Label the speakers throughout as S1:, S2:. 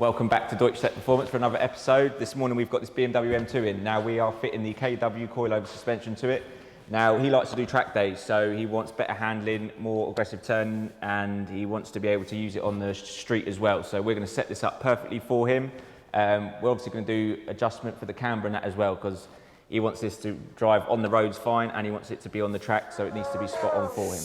S1: Welcome back to Deutsch Tech Performance for another episode. This morning we've got this BMW M2 in. Now we are fitting the KW coilover suspension to it. Now he likes to do track days, so he wants better handling, more aggressive turning, and he wants to be able to use it on the street as well. So we're going to set this up perfectly for him. We're obviously going to do adjustment for the camber and that as well, because he wants this to drive on the roads fine and he wants it to be on the track, so it needs to be spot on for him.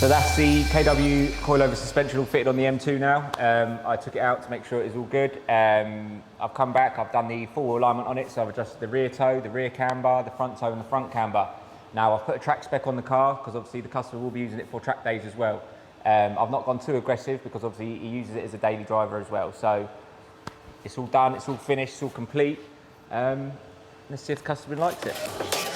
S1: So that's the KW coilover suspension all fitted on the M2 now. I took it out to make sure it is all good. I've come back, I've done the full alignment on it, so I've adjusted the rear toe, the rear camber, the front toe and the front camber. Now I've put a track spec on the car because obviously the customer will be using it for track days as well. I've not gone too aggressive because obviously he uses it as a daily driver as well. So it's all done, it's all finished, it's all complete. Let's see if the customer likes it.